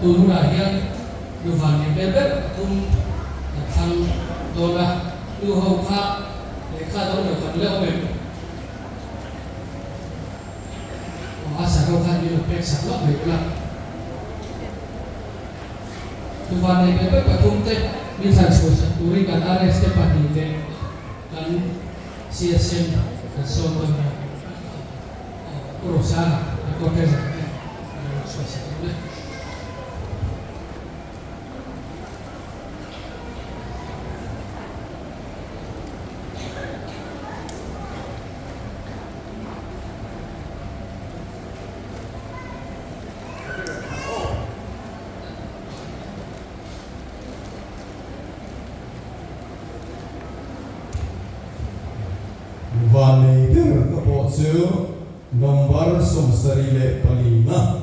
tu na hian nu van ni be be tum thang do na tu ho kha le kha do na kan le o me o asa ro kha ni pe sa lo me la tu van ni be be pathum te ni san so sa tu ri kan arrest te pani te kan CSM kan so ma Rosa, la corteza, vannei thlir ka pawh chu number somsari le palina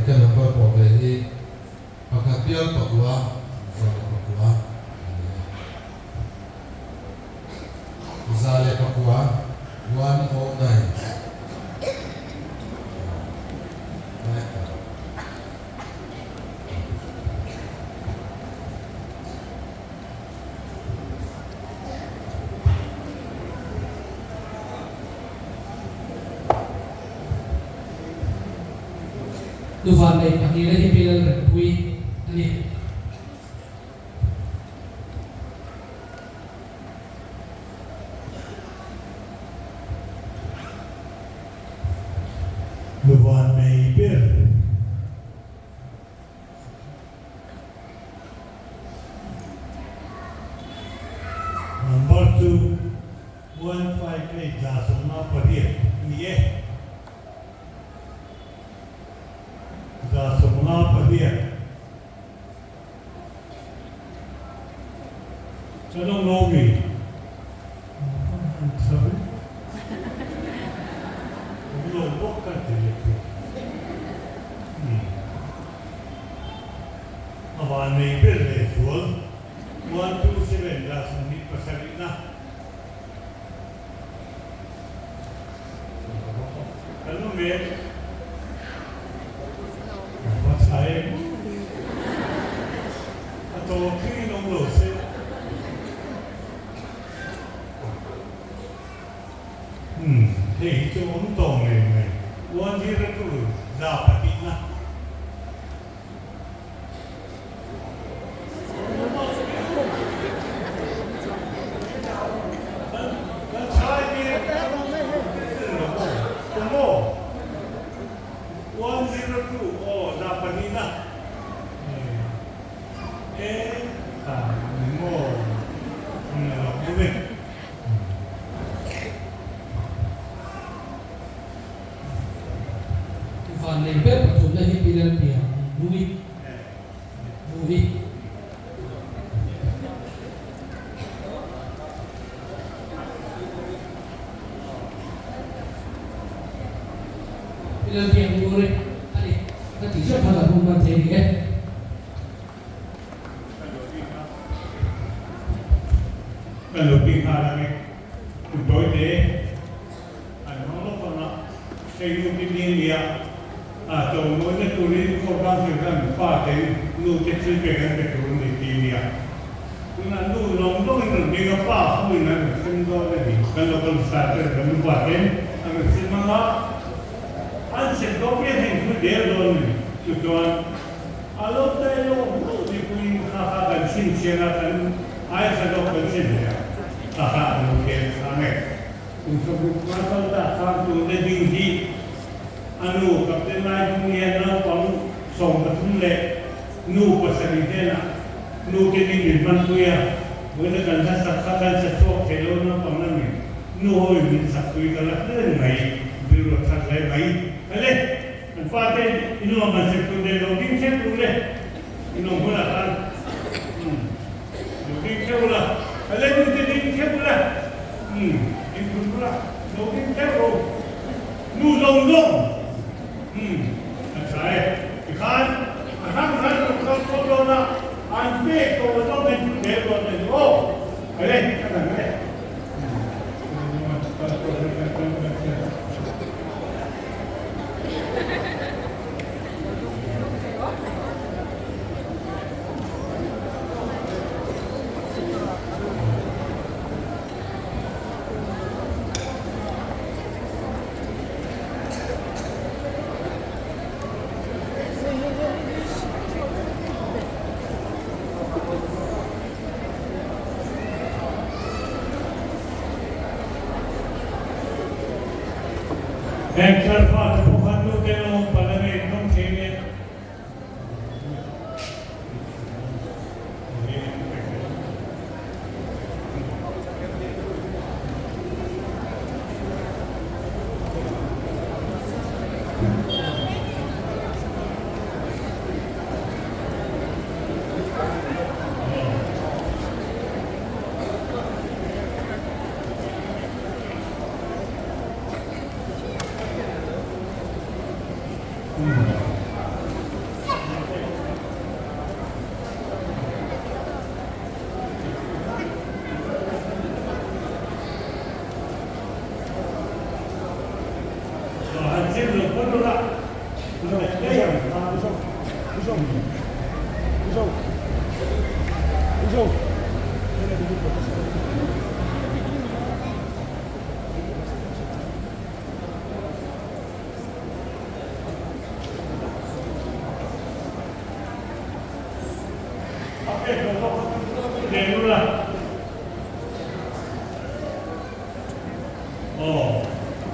cái number của về thì pakatial pakua zale pakua zale pakua 109 tu van nei pani le hi pilal ropui ani vannei bir number 2 158 chawhma Pathian nie chawhma Pathian Chadong Nomi sorry belum bukan itu vannei bir le full 127 dasni pasarina kalau me saya atau kini nombor se itu untung ni uang dia tu dapat ina vannei be pathum le hi pilal pia Nute pilal pia Nute ani ta ti so phala hum ma the ni kalau pihak lagi duhte ano na kayo pinilia atau mana tulis korban dengan Pathian Nute dengan betul ni dia. Kuna nu long ini apa ini sendiri lagi kalau starter dengan Pathian agar semua ansep doa yang dia dulu tuan alot telo di kuin kakak sincera kan ayat sedok bersedia kakak mungkin sangat untuk masalah tak satu lebih anu kapten lain punya na pang ส่งประทุมเละนูปัสนิเทนะนูเกนิมิมันกุยเมื่อกันถ้าสักขันสักชั่วเทโลนะปังนั่นนี่นูโอยมิสักกุยกันละเรื่องไหนบิโรทักเลยไหมอะไรมันฟาเตอินโนมันเสกุเดโลดิ้งเช็คดูเลยอินโนหัวละกันดิ้งเช็คละอะไรดูจะดิ้งเช็คละดิ้งคุณละโลดิ้งเช็คโลนูลงใช่อีกครั้งก็โดนละอันเป๊ะตัวต้องเป็นเด็กตัวนึงโอ้อะไรขนาดนั้น Entra fatto quando che non Parlamento non tiene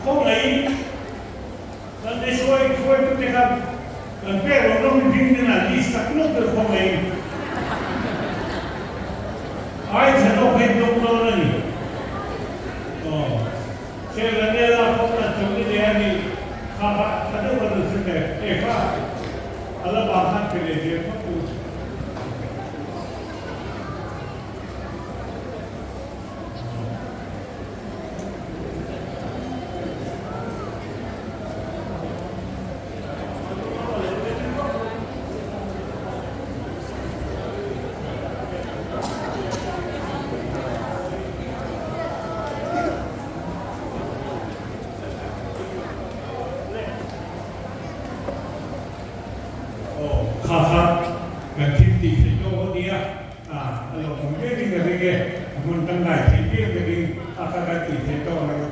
không lấy lần đây xuôi tôi thấy rằng lần bé nó không bình như là đi sạc nước được không lấy ai sẽ không hình dung đâu này thế lần đây là không là chúng đi đây đi khá bạc khá đâu là được sự này để khá Allah bahkan pilih dia pun Kalau mungkin kita fikir, mungkin tak nak, fikir akan ada tiada orang